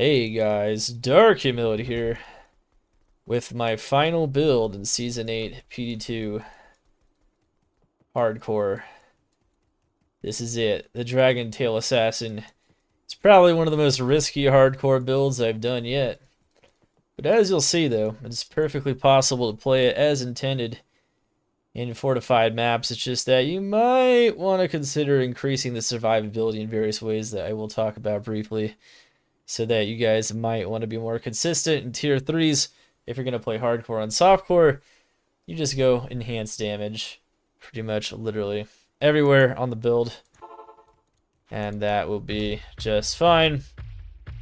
Hey guys, Dark Humility here with my final build in Season 8 PD2 Hardcore. This is it, the Dragon Tail Assassin. It's probably one of the most risky hardcore builds I've done yet. But as you'll see though, it's perfectly possible to play it as intended in fortified maps. It's just that you might want to consider increasing the survivability in various ways that I will talk about briefly, so that you guys might want to be more consistent in tier 3s. If you're going to play hardcore on softcore, you just go enhanced damage pretty much literally everywhere on the build, and that will be just fine.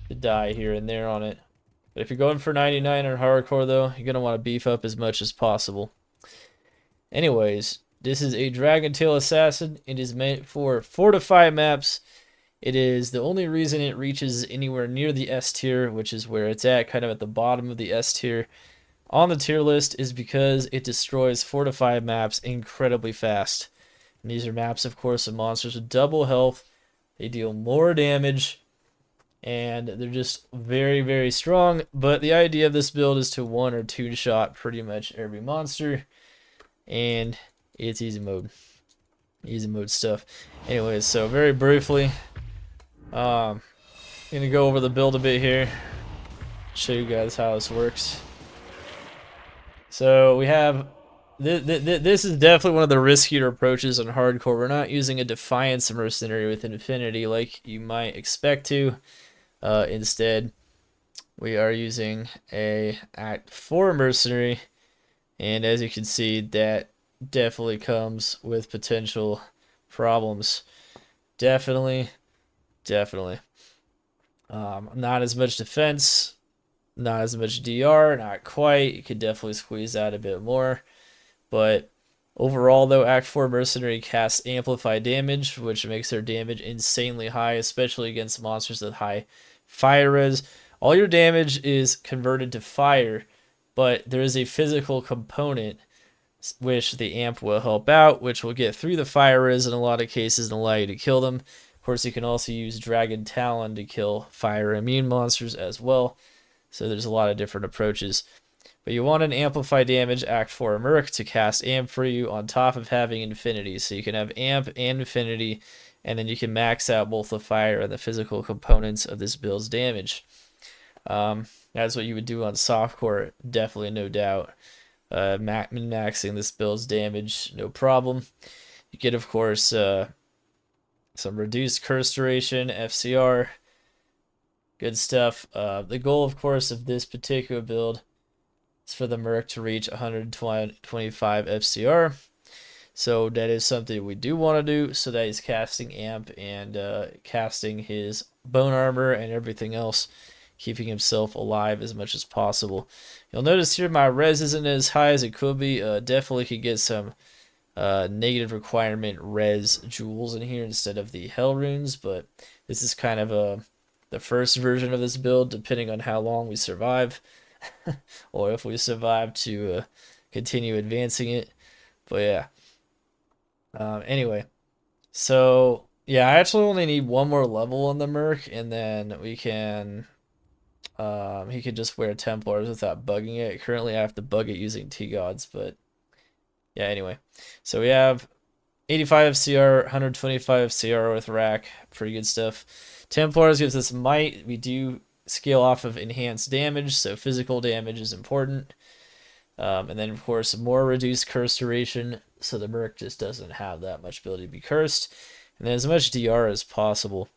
To die here and there on it. But if you're going for 99 on hardcore though, you're going to want to beef up as much as possible. Anyways, this is a Dragon Tail Assassin. It is meant for fortified maps. It is the only reason it reaches anywhere near the S tier, which is where it's at, kind of at the bottom of the S tier on the tier list, is because it destroys fortified maps incredibly fast. And these are maps, of course, of monsters with double health. They deal more damage, and they're just very, very strong. But the idea of this build is to one or two shot pretty much every monster, and it's easy mode. Easy mode stuff. Anyways, so very briefly, I'm gonna go over the build a bit here, show you guys how this works. So we have this is definitely one of the riskier approaches on hardcore. We're not using a Defiance Mercenary with Infinity like you might expect to. Instead, we are using a Act 4 Mercenary, and as you can see, that definitely comes with potential problems. Definitely. Not as much defense, not as much DR, not quite. You could definitely squeeze out a bit more. But overall, though, Act 4 Mercenary casts Amplify damage, which makes their damage insanely high, especially against monsters with high fire res. All your damage is converted to fire, but there is a physical component which the amp will help out, which will get through the fire res in a lot of cases and allow you to kill them. Of course, you can also use Dragon Talon to kill fire immune monsters as well. So there's a lot of different approaches. But you want an Amplify damage Act 4 Merc to cast Amp for you on top of having Infinity. So you can have Amp and Infinity, and then you can max out both the fire and the physical components of this build's damage. That's what you would do on softcore, definitely, no doubt. Maxing this build's damage, no problem. You get, of course, some reduced curse duration, FCR, good stuff. The goal, of course, of this particular build is for the Merc to reach 125 FCR. So that is something we do want to do, so that he's casting Amp and casting his bone armor and everything else, keeping himself alive as much as possible. You'll notice here my res isn't as high as it could be. Definitely could get some negative requirement res jewels in here instead of the hell runes, but this is kind of the first version of this build, depending on how long we survive, or if we survive to continue advancing it. But yeah. Anyway, so yeah, I actually only need one more level on the Merc, and then we can he could just wear Templars without bugging it. Currently I have to bug it using T-Gods, but yeah, anyway. So we have 85 FCR, 125 FCR with rack, pretty good stuff. Templars gives us might. We do scale off of enhanced damage, so physical damage is important. And then, of course, more reduced curse duration, so the Merc just doesn't have that much ability to be cursed. And then as much DR as possible.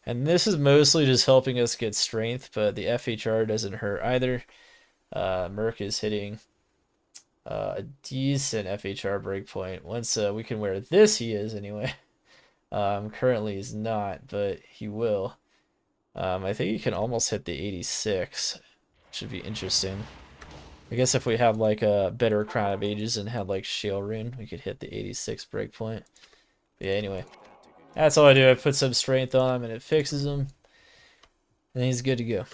And this is mostly just helping us get strength, but the FHR doesn't hurt either. Merc is hitting a decent FHR breakpoint. Once we can wear this, he is anyway. Currently he's not, but he will. I think he can almost hit the 86. Should be interesting. I guess if we have like a better Crown of Ages and had like Shale Rune, we could hit the 86 breakpoint. But yeah, anyway. That's all I do. I put some strength on him and it fixes him. And he's good to go.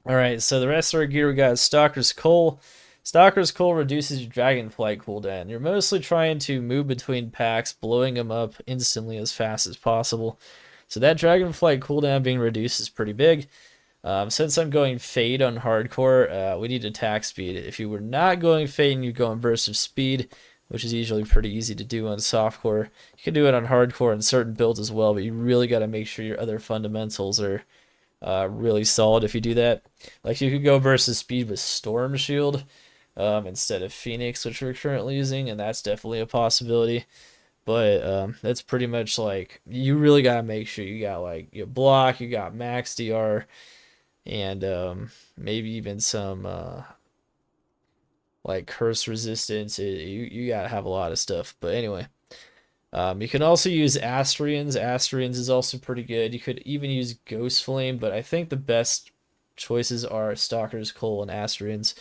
Alright, so the rest of our gear, we got Stalker's Coal. Stalker's Coal reduces your Dragonflight cooldown. You're mostly trying to move between packs, blowing them up instantly as fast as possible. So that Dragonflight cooldown being reduced is pretty big. Since I'm going Fade on hardcore, we need attack speed. If you were not going Fade and you're going Burst of Speed, which is usually pretty easy to do on softcore, you can do it on hardcore in certain builds as well, but you really got to make sure your other fundamentals are really solid if you do that. Like you could go Burst of Speed with Storm Shield instead of Phoenix, which we're currently using, and that's definitely a possibility. But that's pretty much like, you really got to make sure you got like your block, you got max DR, and maybe even some like curse resistance. You gotta have a lot of stuff. But anyway, you can also use Astrians. Astrians is also pretty good. You could even use Ghost Flame, but I think the best choices are Stalker's Coal and Astrians.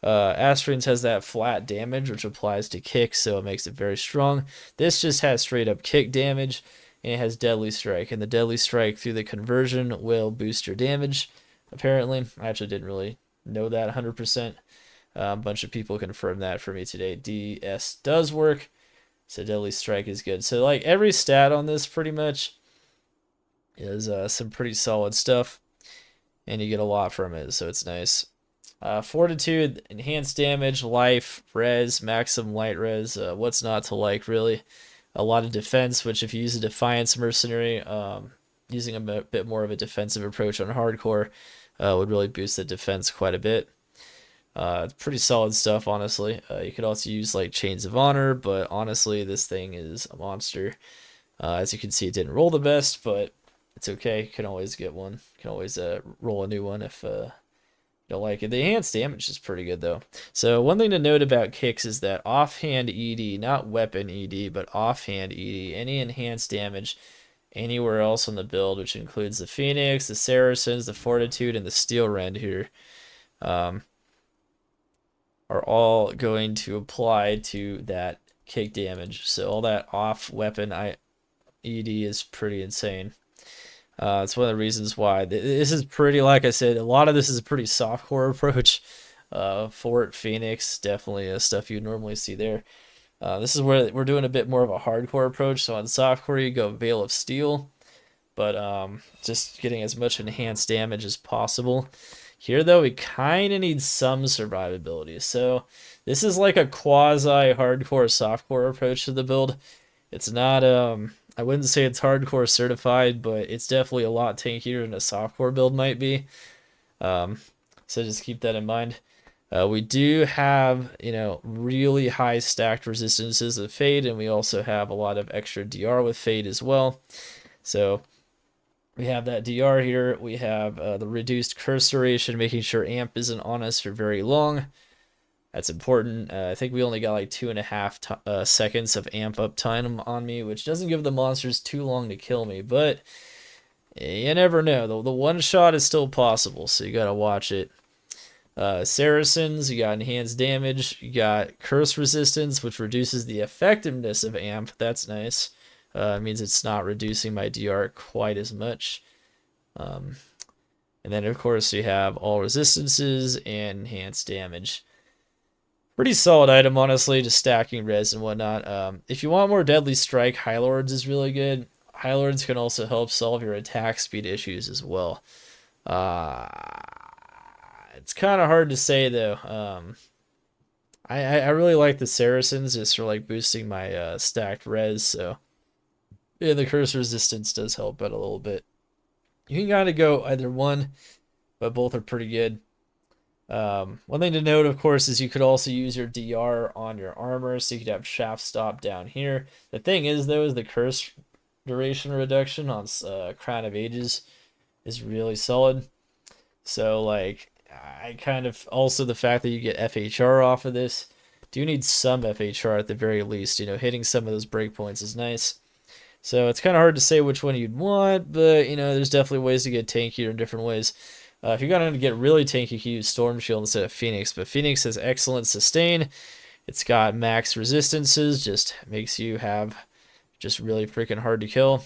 Astrians has that flat damage, which applies to kick, so it makes it very strong. This just has straight up kick damage, and it has Deadly Strike. And the Deadly Strike through the conversion will boost your damage, apparently. I actually didn't really know that 100%. A bunch of people confirmed that for me today. DS does work, so Deadly Strike is good. So like every stat on this pretty much is some pretty solid stuff, and you get a lot from it, so it's nice. Fortitude, enhanced damage, life, res, maximum light res. What's not to like, really? A lot of defense, which if you use a Defiance Mercenary, using a bit more of a defensive approach on hardcore would really boost the defense quite a bit. Pretty solid stuff, honestly. You could also use like Chains of Honor, but honestly, this thing is a monster. As you can see, it didn't roll the best, but it's okay. You can always get one. You can always roll a new one if don't like it. The enhanced damage is pretty good though. So one thing to note about kicks is that offhand ED, not weapon ED, but offhand ED, any enhanced damage anywhere else on the build, which includes the Phoenix, the Saracens, the Fortitude, and the Steel Rend here, are all going to apply to that kick damage. So all that off weapon ED is pretty insane. It's one of the reasons why this is pretty, like I said, a lot of this is a pretty softcore approach. Fort, Phoenix, definitely stuff you normally see there. This is where we're doing a bit more of a hardcore approach. So on softcore, you go Veil of Steel, but just getting as much enhanced damage as possible. Here, though, we kind of need some survivability. So this is like a quasi-hardcore, softcore approach to the build. It's not, I wouldn't say it's hardcore certified, but it's definitely a lot tankier than a softcore build might be. So just keep that in mind. We do have, really high stacked resistances of Fade, and we also have a lot of extra DR with Fade as well. So we have that DR here. We have the reduced curse duration, making sure amp isn't on us for very long. That's important. I think we only got like 2.5 seconds of amp up time on me, which doesn't give the monsters too long to kill me, but you never know. The one shot is still possible, so you gotta watch it. Saracens, you got enhanced damage. You got curse resistance, which reduces the effectiveness of amp. That's nice. It means it's not reducing my DR quite as much. And then, of course, you have all resistances and enhanced damage. Pretty solid item, honestly, just stacking res and whatnot. If you want more Deadly Strike, High Lords is really good. High Lords can also help solve your attack speed issues as well. It's kind of hard to say, though. I really like the Saracens just for like boosting my stacked res, so yeah, the curse resistance does help out a little bit. You can kind of go either one, but both are pretty good. One thing to note, of course, is you could also use your DR on your armor, so you could have shaft stop down here. The thing is, though, is the curse duration reduction on Crown of Ages is really solid. So, like, I kind of also the fact that you get FHR off of this. Do need some FHR at the very least. Hitting some of those breakpoints is nice. So it's kind of hard to say which one you'd want, but there's definitely ways to get tankier in different ways. If you're going to get really tanky, you can use Storm Shield instead of Phoenix, but Phoenix has excellent sustain. It's got max resistances, just makes you have just really freaking hard to kill.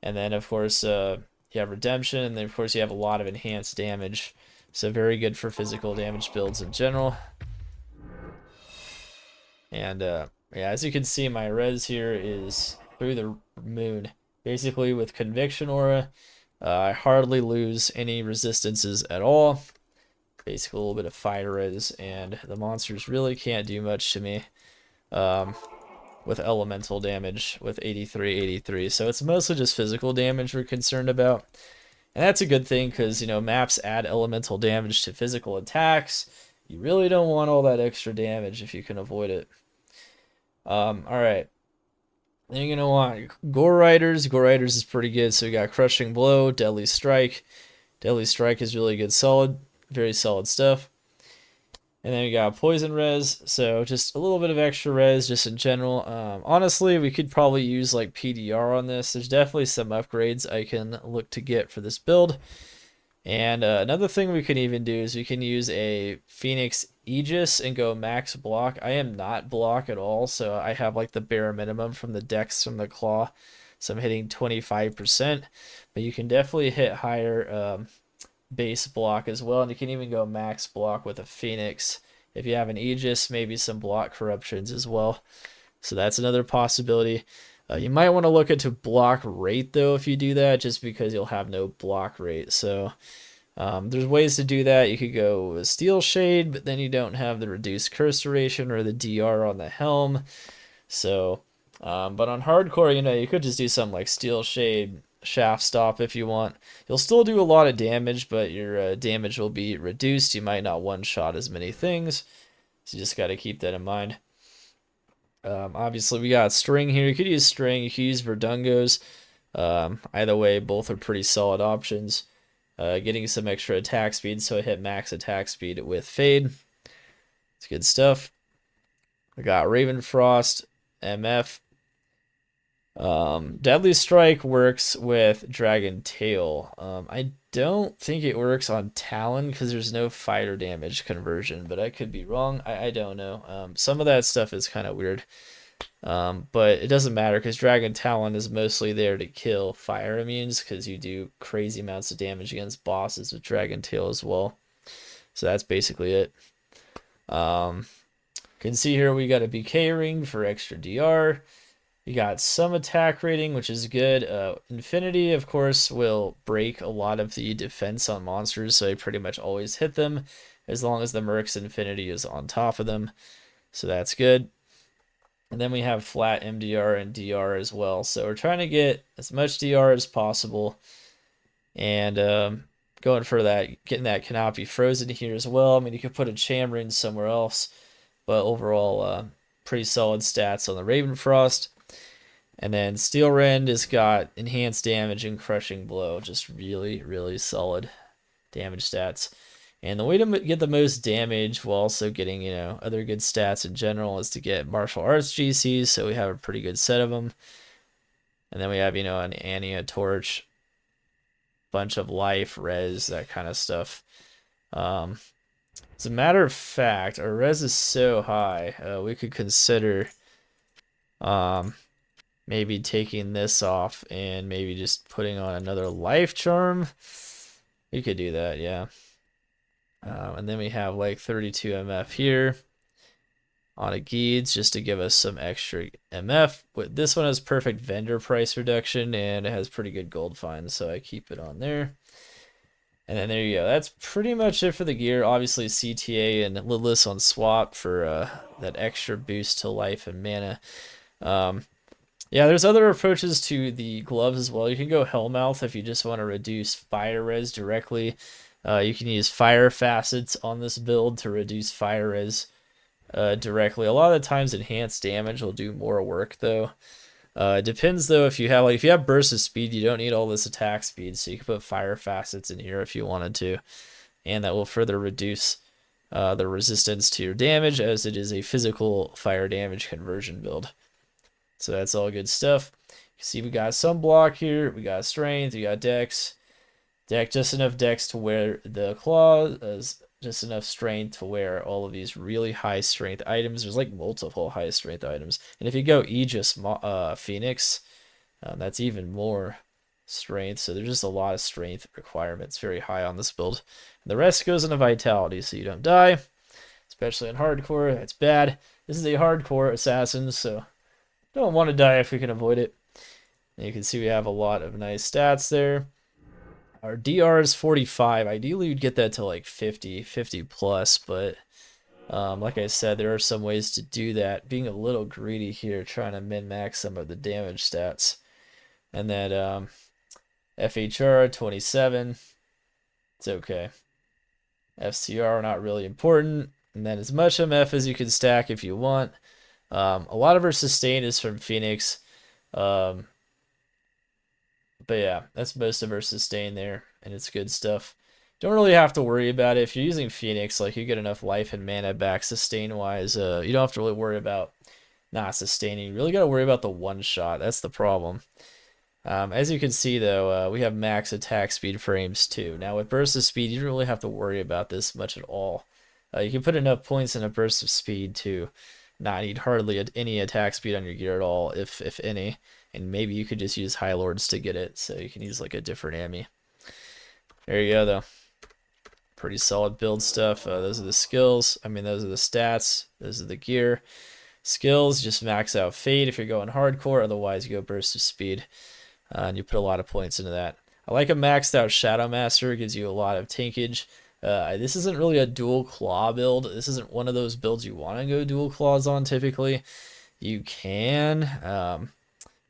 And then, of course, you have Redemption, and then, of course, you have a lot of enhanced damage. So very good for physical damage builds in general. And, yeah, as you can see, my res here is through the moon. Basically, with Conviction Aura, I hardly lose any resistances at all. Basically a little bit of fire res, and the monsters really can't do much to me with elemental damage with 83, 83. So it's mostly just physical damage we're concerned about. And that's a good thing because, maps add elemental damage to physical attacks. You really don't want all that extra damage if you can avoid it. Alright. Then you're going to want Gore Riders. Gore Riders is pretty good. So we got Crushing Blow, Deadly Strike. Deadly Strike is really good, solid. Very solid stuff. And then we got Poison Res, so just a little bit of extra res just in general. Honestly, we could probably use like PDR on this. There's definitely some upgrades I can look to get for this build. And another thing we can even do is we can use a Phoenix Aegis and go max block. I am not block at all, so I have like the bare minimum from the dex from the claw. So I'm hitting 25%, but you can definitely hit higher base block as well, and you can even go max block with a Phoenix. If you have an Aegis, maybe some block corruptions as well. So that's another possibility. You might want to look into block rate though if you do that, just because you'll have no block rate. So there's ways to do that. You could go with Steel Shade, but then you don't have the reduced curse duration or the DR on the helm. So, but on hardcore, you could just do something like Steel Shade, Shaft Stop if you want. You'll still do a lot of damage, but your damage will be reduced. You might not one-shot as many things, so you just got to keep that in mind. Obviously, we got String here. You could use String. You could use Verdungos. Either way, both are pretty solid options. Getting some extra attack speed, so I hit max attack speed with Fade. It's good stuff. I got Ravenfrost, MF. Deadly Strike works with Dragon Tail. I don't think it works on Talon because there's no fire damage conversion, but I could be wrong. I don't know. Some of that stuff is kind of weird. But it doesn't matter because Dragon Talon is mostly there to kill fire immunes because you do crazy amounts of damage against bosses with Dragon Tail as well. So that's basically it. Can see here we got a BK ring for extra DR. You got some attack rating, which is good. Infinity, of course, will break a lot of the defense on monsters, so I pretty much always hit them as long as the Merc's Infinity is on top of them. So that's good. And then we have flat MDR and DR as well. So we're trying to get as much DR as possible. And going for that, getting that Canopy Frozen here as well. I mean, you could put a Chamberlain somewhere else, but overall, pretty solid stats on the Ravenfrost. And then Steel Rend has got enhanced damage and crushing blow. Just really, really solid damage stats. And the way to get the most damage while also getting, other good stats in general is to get martial arts GCs. So we have a pretty good set of them. And then we have, an Annie, a torch, bunch of life, res, that kind of stuff. As a matter of fact, our res is so high, we could consider maybe taking this off and maybe just putting on another life charm. We could do that, yeah. And then we have like 32 MF here on a Geeds just to give us some extra MF. This one has perfect vendor price reduction and it has pretty good gold finds, so I keep it on there. And then there you go. That's pretty much it for the gear. Obviously CTA and Lidless on swap for that extra boost to life and mana. Yeah, there's other approaches to the gloves as well. You can go Hellmouth if you just want to reduce fire res directly. You can use fire facets on this build to reduce fire res directly. A lot of the times enhanced damage will do more work though. It depends though, if you have burst of speed, you don't need all this attack speed, so you can put fire facets in here if you wanted to, and that will further reduce the resistance to your damage, as it is a physical fire damage conversion build. So that's all good stuff. You see we got some block here, we got strength, we got dex. Just enough dex to wear the claws, just enough strength to wear all of these really high strength items. There's like multiple high strength items. And if you go Aegis Phoenix, that's even more strength. So there's just a lot of strength requirements, very high on this build. And the rest goes into vitality, so you don't die, especially in hardcore. That's bad. This is a hardcore assassin, so don't want to die if we can avoid it. And you can see we have a lot of nice stats there. Our DR is 45. Ideally, you'd get that to like 50 plus, but like I said, there are some ways to do that. Being a little greedy here, trying to min-max some of the damage stats. And then FHR, 27. It's okay. FCR, not really important. And then as much MF as you can stack if you want. A lot of our sustain is from Phoenix. But yeah, that's most of our sustain there, and it's good stuff. Don't really have to worry about it. If you're using Phoenix, like you get enough life and mana back sustain-wise, you don't have to really worry about not sustaining. You really got to worry about the one-shot. That's the problem. As you can see, though, we have max attack speed frames, too. Now, with burst of speed, you don't really have to worry about this much at all. You can put enough points in a burst of speed to not need hardly any attack speed on your gear at all, if any. And maybe you could just use High Lords to get it, so you can use like a different Ami. There you go, though. Pretty solid build stuff. Those are the skills. I mean, those are the stats. Those are the gear. Skills, just max out Fade if you're going hardcore. Otherwise, you go Burst of Speed. And you put a lot of points into that. I like a maxed out Shadow Master. It gives you a lot of tankage. This isn't really a dual claw build. This isn't one of those builds you want to go dual claws on typically. You can.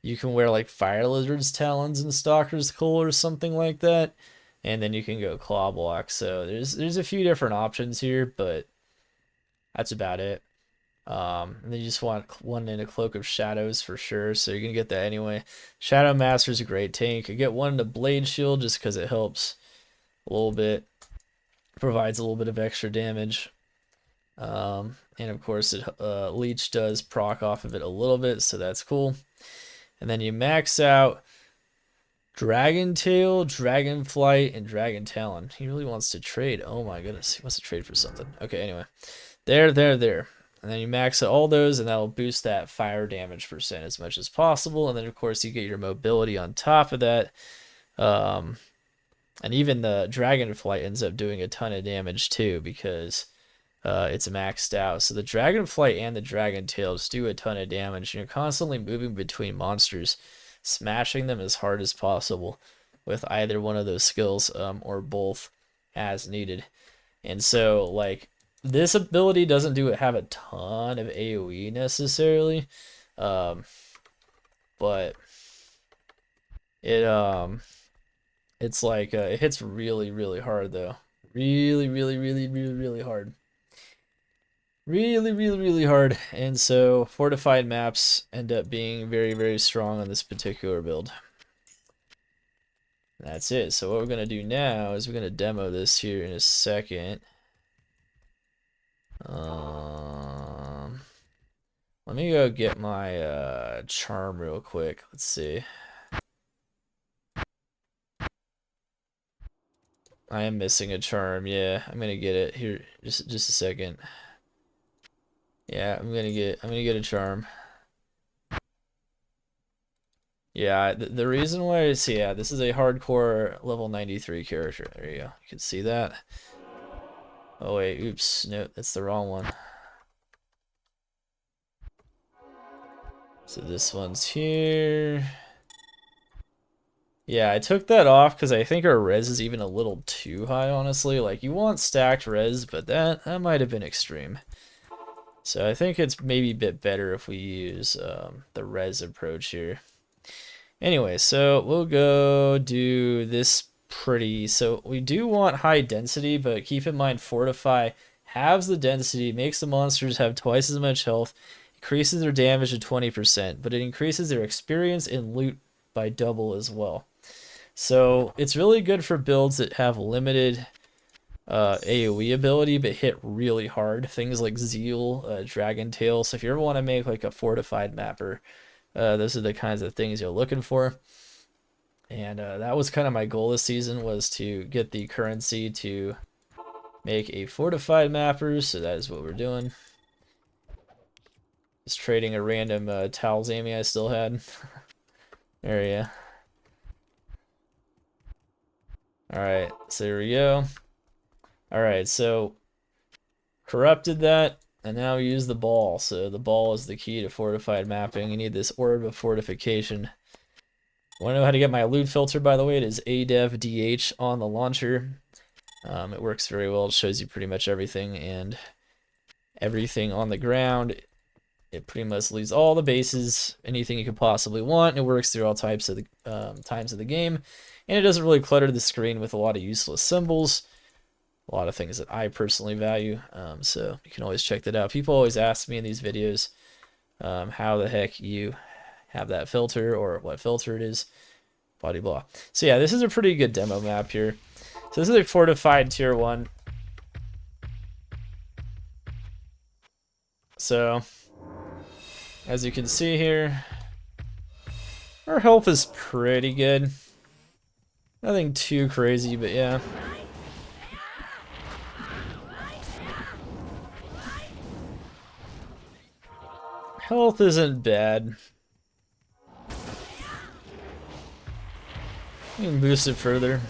You can wear like Fire Lizard's Talons and Stalker's Coal or something like that. And then you can go Claw Block. So there's a few different options here, but that's about it. And then you just want one in a Cloak of Shadows for sure, so you're going to get that anyway. Shadow Master's a great tank. You get one in a Blade Shield just because it helps a little bit. Provides a little bit of extra damage. And of course, Leech does proc off of it a little bit, so that's cool. And then you max out Dragon Tail, Dragon Flight, and Dragon Talon. He really wants to trade. Oh my goodness, he wants to trade for something. Okay, anyway. There. And then you max out all those, and that'll boost that fire damage percent as much as possible. And then, of course, you get your mobility on top of that. And even the Dragonflight ends up doing a ton of damage, too, because it's maxed out. So the Dragonflight and the Dragon Tail just do a ton of damage. And you're constantly moving between monsters, smashing them as hard as possible with either one of those skills or both as needed. And so, like, this ability doesn't have a ton of AoE necessarily, but it's like it hits really hard though, really hard, really hard. And so fortified maps end up being very strong on this particular build. That's it. So what we're gonna do now is we're gonna demo this here in a second. Let me go get my charm real quick. Let's see. I am missing a charm. Yeah, I'm gonna get it here. Just a second. Yeah, I'm gonna get a charm. Yeah, the reason why is, yeah, this is a hardcore level 93 character. There you go. You can see that. Oh wait, oops, no, that's the wrong one. So this one's here. Yeah, I took that off because I think our res is even a little too high, honestly. Like, you want stacked res, but that might have been extreme. So I think it's maybe a bit better if we use the res approach here. Anyway, so we'll go do this so we do want high density, but keep in mind Fortify halves the density, makes the monsters have twice as much health, increases their damage to 20%, but it increases their experience and loot by double as well. So it's really good for builds that have limited AoE ability but hit really hard. Things like Zeal, Dragon Tail. So if you ever want to make like a fortified mapper, those are the kinds of things you're looking for. And that was kind of my goal this season, was to get the currency to make a fortified mapper. So that is what we're doing. Just trading a random Talzami I still had. There you go. Alright, so here we go. Alright, so corrupted that, and now we use the ball. So the ball is the key to fortified mapping. You need this orb of fortification. Want to know how to get my loot filter, by the way? It is ADEV-DH on the launcher. It works very well. It shows you pretty much everything and everything on the ground. It pretty much leaves all the bases, anything you could possibly want. It works through all types of the times of the game, and it doesn't really clutter the screen with a lot of useless symbols. A lot of things that I personally value. So you can always check that out. People always ask me in these videos how the heck you have that filter or what filter it is. Blah blah. So yeah, this is a pretty good demo map here. So this is a Fortified tier 1. So as you can see here, our health is pretty good. Nothing too crazy, but yeah. Health isn't bad. We can boost it further.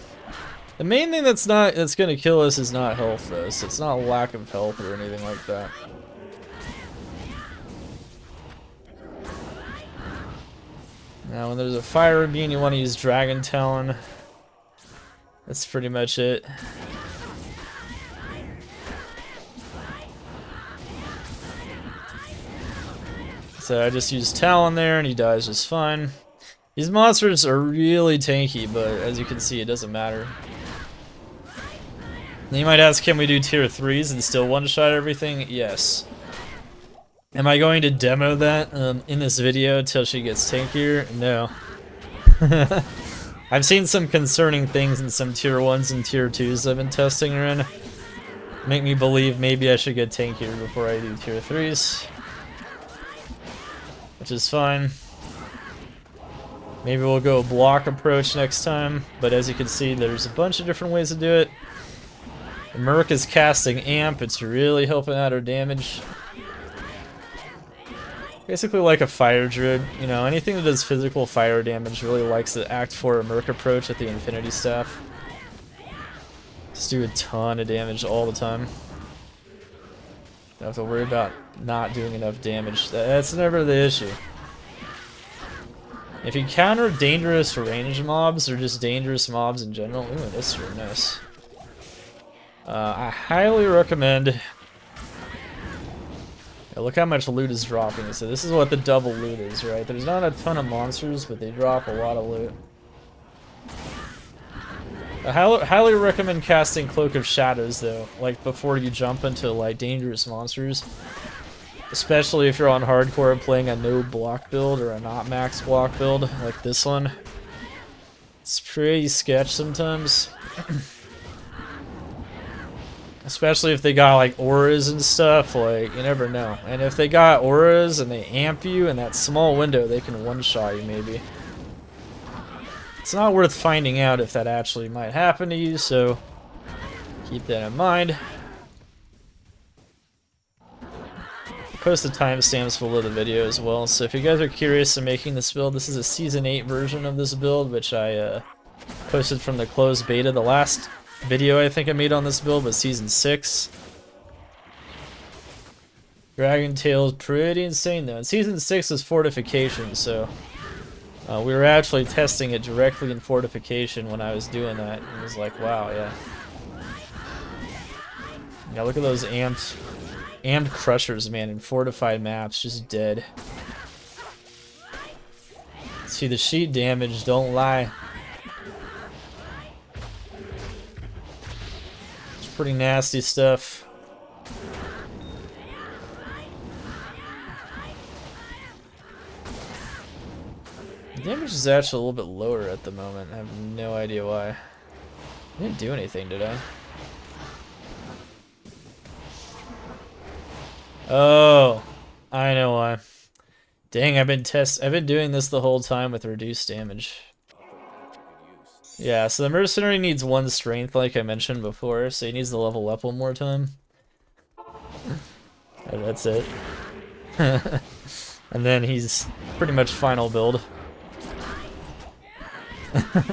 The main thing that's gonna kill us is not health though, so it's not a lack of health or anything like that. Now when there's a fire beam, you want to use Dragon Talon. That's pretty much it. So I just use Talon there and he dies just fine. These monsters are really tanky, but as you can see, it doesn't matter. Now you might ask, can we do tier 3s and still one-shot everything? Yes. Am I going to demo that in this video until she gets tankier? No. I've seen some concerning things in some tier 1s and tier 2s I've been testing her in. Make me believe maybe I should get tankier before I do tier 3s. Which is fine. Maybe we'll go a block approach next time, but as you can see, there's a bunch of different ways to do it. The Merc is casting Amp, it's really helping out her damage. Basically like a fire druid, you know, anything that does physical fire damage really likes the Act 4 Merc approach with the Infinity Staff. Just do a ton of damage all the time. Don't have to worry about not doing enough damage. That's never the issue. If you counter dangerous ranged mobs or just dangerous mobs in general, ooh, this is really nice. I highly recommend. Yeah, look how much loot is dropping. So this is what the double loot is, right? There's not a ton of monsters, but they drop a lot of loot. I highly recommend casting Cloak of Shadows though, like before you jump into like dangerous monsters. Especially if you're on hardcore and playing a no block build or a not max block build like this one. It's pretty sketch sometimes. Especially if they got like auras and stuff, like you never know. And if they got auras and they amp you in that small window, they can one-shot you maybe. It's not worth finding out if that actually might happen to you, so keep that in mind. Post the timestamps below the video as well, so if you guys are curious in making this build, this is a Season 8 version of this build, which I posted from the closed beta. The last video I think I made on this build was Season 6. Dragon Tail is pretty insane though. And Season 6 is Fortification, so we were actually testing it directly in Fortification when I was doing that. And it was like, wow, yeah. Yeah, look at those amped crushers, man, in Fortified maps, just dead. See, the sheet damage, don't lie. It's pretty nasty stuff. The damage is actually a little bit lower at the moment. I have no idea why. I didn't do anything, did I? Oh, I know why. Dang, I've been doing this the whole time with reduced damage. Yeah, so the Mercenary needs 1 strength, like I mentioned before, so he needs to level up 1 more time. And that's it. And then he's pretty much final build. I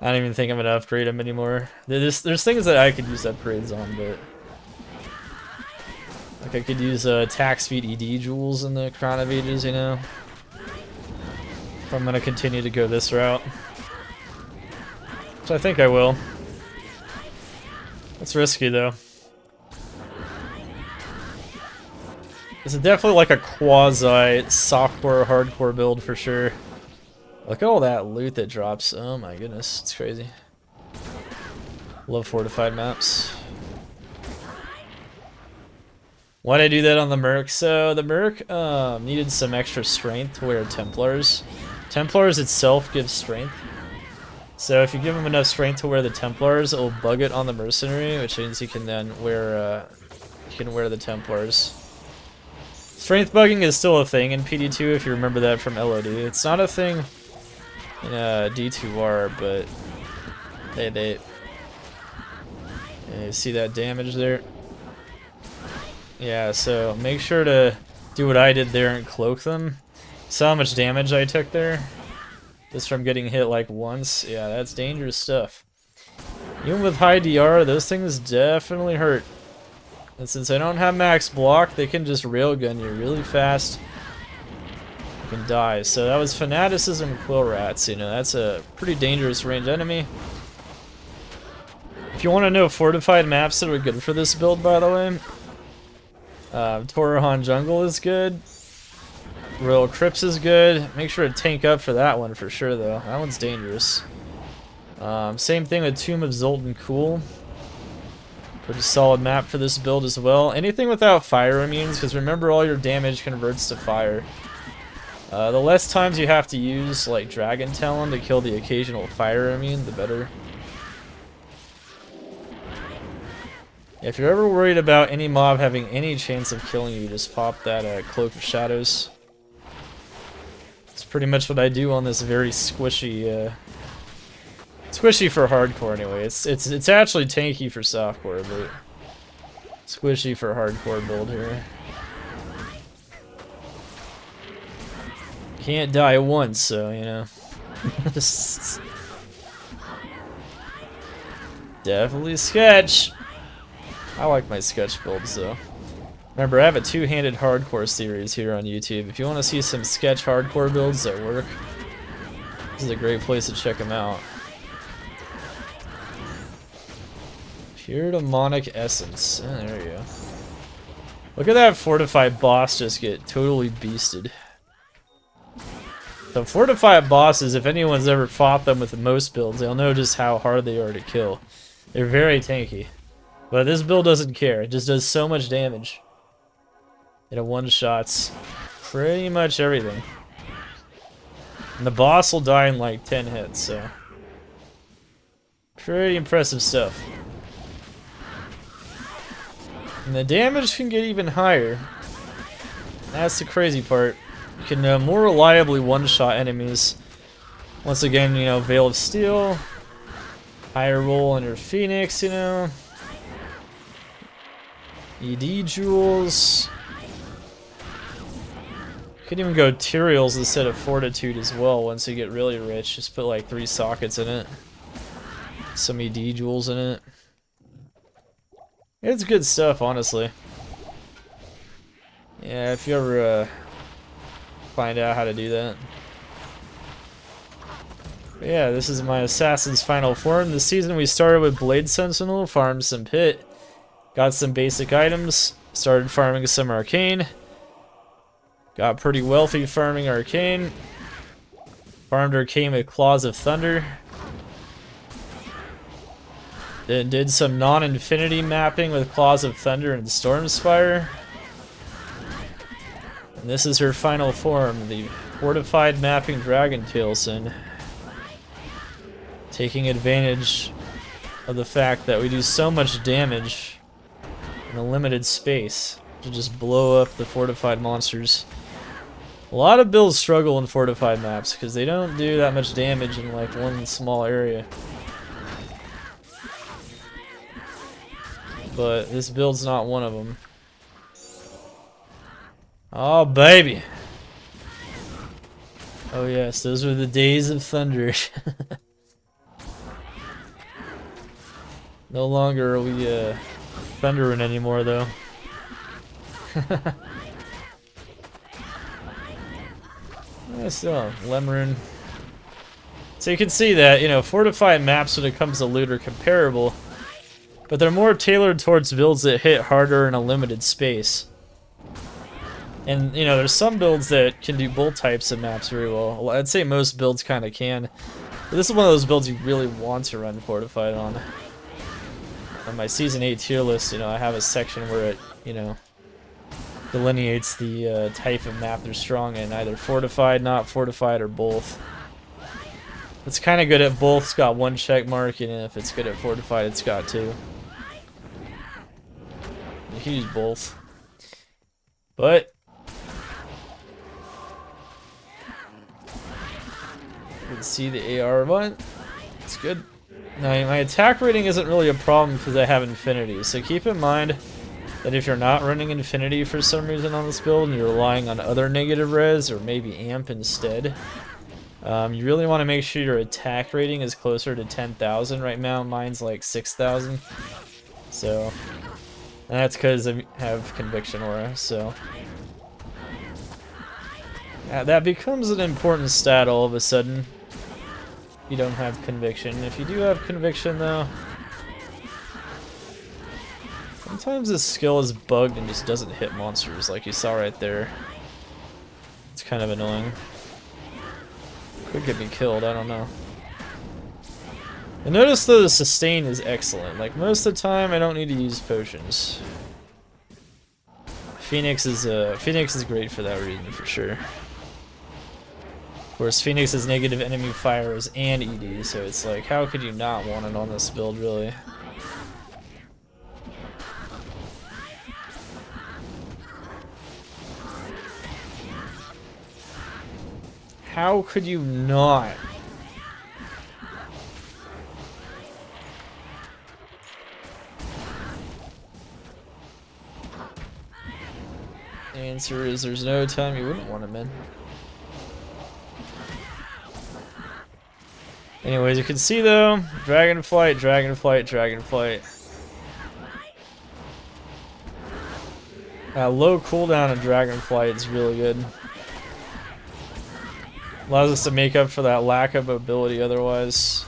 don't even think I'm gonna upgrade him anymore. There's things that I could use upgrades on, but like I could use attack speed ED jewels in the Crown of Ages, you know. if I'm gonna continue to go this route. Which I think I will. It's risky though. This is definitely like a quasi softcore hardcore build for sure. Look at all that loot that drops. Oh my goodness, it's crazy. Love fortified maps. Why'd I do that on the Merc? So the Merc needed some extra strength to wear Templars. Templars itself gives strength. So if you give him enough strength to wear the Templars, it'll bug it on the Mercenary, which means he can then wear the Templars. Strength bugging is still a thing in PD2 if you remember that from LOD. It's not a thing in D2R, but they you see that damage there? Yeah, so make sure to do what I did there and cloak them. Saw how much damage I took there? Just from getting hit like once. Yeah, that's dangerous stuff. Even with high DR, those things definitely hurt. And since I don't have max block, they can just railgun you really fast. You can die. So that was Fanaticism Quill Rats, you know, that's a pretty dangerous range enemy. If you want to know fortified maps that are good for this build, by the way, Torohan Jungle is good. Royal Crypts is good. Make sure to tank up for that one for sure, though. That one's dangerous. Same thing with Tomb of Zoltan Cool. Pretty solid map for this build as well. Anything without fire immunes, because remember all your damage converts to fire. The less times you have to use like Dragon Talon to kill the occasional fire immune, the better. If you're ever worried about any mob having any chance of killing you, just pop that Cloak of Shadows. It's pretty much what I do on this very squishy, squishy for hardcore anyway. It's actually tanky for softcore, but squishy for hardcore build here. Can't die once, so you know. Definitely sketch. I like my sketch builds though. Remember, I have a two-handed hardcore series here on YouTube. If you want to see some sketch hardcore builds that work, this is a great place to check them out. Pure Demonic Essence. Oh, there you go. Look at that fortified boss just get totally beasted. The fortified bosses, if anyone's ever fought them with most builds, they'll know just how hard they are to kill. They're very tanky. But this build doesn't care. It just does so much damage. It one-shots pretty much everything. And the boss will die in like 10 hits, so... pretty impressive stuff. And the damage can get even higher. That's the crazy part. You can more reliably one-shot enemies. Once again, you know, Veil of Steel. Higher roll on your Phoenix, you know. ED Jewels. You can even go Tyraels instead of Fortitude as well once you get really rich. Just put like 3 sockets in it. Some ED Jewels in it. It's good stuff, honestly. Yeah, if you ever find out how to do that. But yeah, this is my Assassin's final form. This season we started with Blade Sentinel, farmed some Pit. Got some basic items, started farming some Arcane. Got pretty wealthy farming Arcane. Farmed Arcane with Claws of Thunder. Then did some non-infinity mapping with Claws of Thunder and Stormspire. And this is her final form, the Fortified Mapping Dragon Tailsin. Taking advantage of the fact that we do so much damage in a limited space to just blow up the fortified monsters. A lot of builds struggle in fortified maps because they don't do that much damage in like one small area. But this build's not one of them. Oh baby! Oh yes, those were the days of thunder. No longer are we thundering anymore though. Still, Lemrune. So you can see that, you know, Fortified maps when it comes to loot are comparable, but they're more tailored towards builds that hit harder in a limited space. And, you know, there's some builds that can do both types of maps very well. I'd say most builds kind of can. But this is one of those builds you really want to run Fortified on. On my Season 8 tier list, you know, I have a section where it, you know, delineates the type of map they're strong in, either Fortified, not Fortified, or both. It's kind of good at both, it's got 1 check mark, and if it's good at Fortified, it's got 2. You can use both. But you can see the AR button. It's good. Now, my attack rating isn't really a problem because I have Infinity, so keep in mind that if you're not running Infinity for some reason on this build and you're relying on other negative res or maybe Amp instead, you really want to make sure your attack rating is closer to 10,000. Right now mine's like 6,000, so, and that's because I have Conviction Aura, so that becomes an important stat all of a sudden. You don't have Conviction. If you do have Conviction though, sometimes this skill is bugged and just doesn't hit monsters like you saw right there. It's kind of annoying. Could get me killed, I don't know. And notice though the sustain is excellent. Like most of the time I don't need to use potions. Phoenix is great for that reason for sure. Of course, Phoenix is negative enemy fires and ED, so it's like, how could you not want it on this build, really? How could you not? The answer is there's no time you wouldn't want him in. Anyways, you can see though, Dragonflight, Dragonflight, Dragonflight. Low cooldown of Dragonflight is really good. Allows us to make up for that lack of mobility otherwise.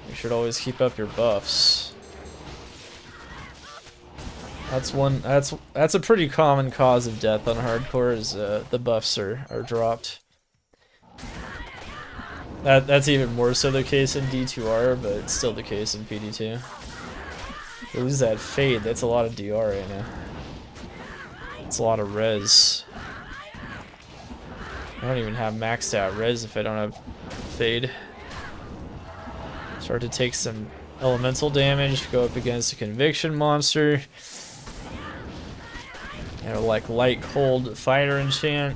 You should always keep up your buffs. That's a pretty common cause of death on hardcore is the buffs are dropped. That's even more so the case in D2R, but it's still the case in PD2. You lose that fade, that's a lot of DR right now. It's a lot of res. I don't even have maxed out res if I don't have fade. Start to take some elemental damage, go up against a conviction monster. And like light cold fighter enchant.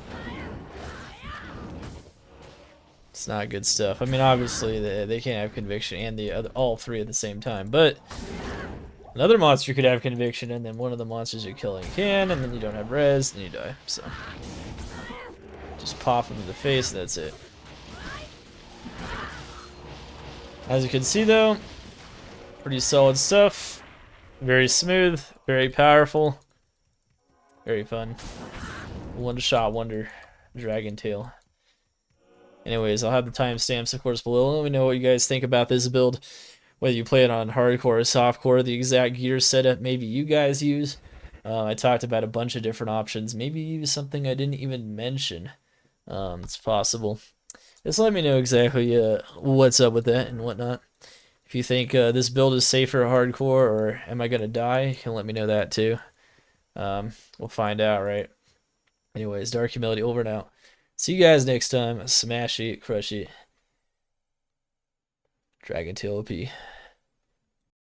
It's not good stuff. I mean, obviously they can't have conviction and all three at the same time, but another monster could have conviction, and then one of the monsters you're killing can, and then you don't have res, and you die. So just pop him in the face, and that's it. As you can see, though, pretty solid stuff. Very smooth, very powerful, very fun. One-shot wonder, Dragon Tail. Anyways, I'll have the timestamps, of course, below. Let me know what you guys think about this build. Whether you play it on hardcore or softcore, the exact gear setup maybe you guys use. I talked about a bunch of different options. Maybe you use something I didn't even mention. It's possible. Just let me know exactly what's up with that and whatnot. If you think this build is safer hardcore or am I going to die, you can let me know that too. We'll find out, right? Anyways, Dark Humility over and out. See you guys next time. Smash it, crush it. Dragon Tail OP.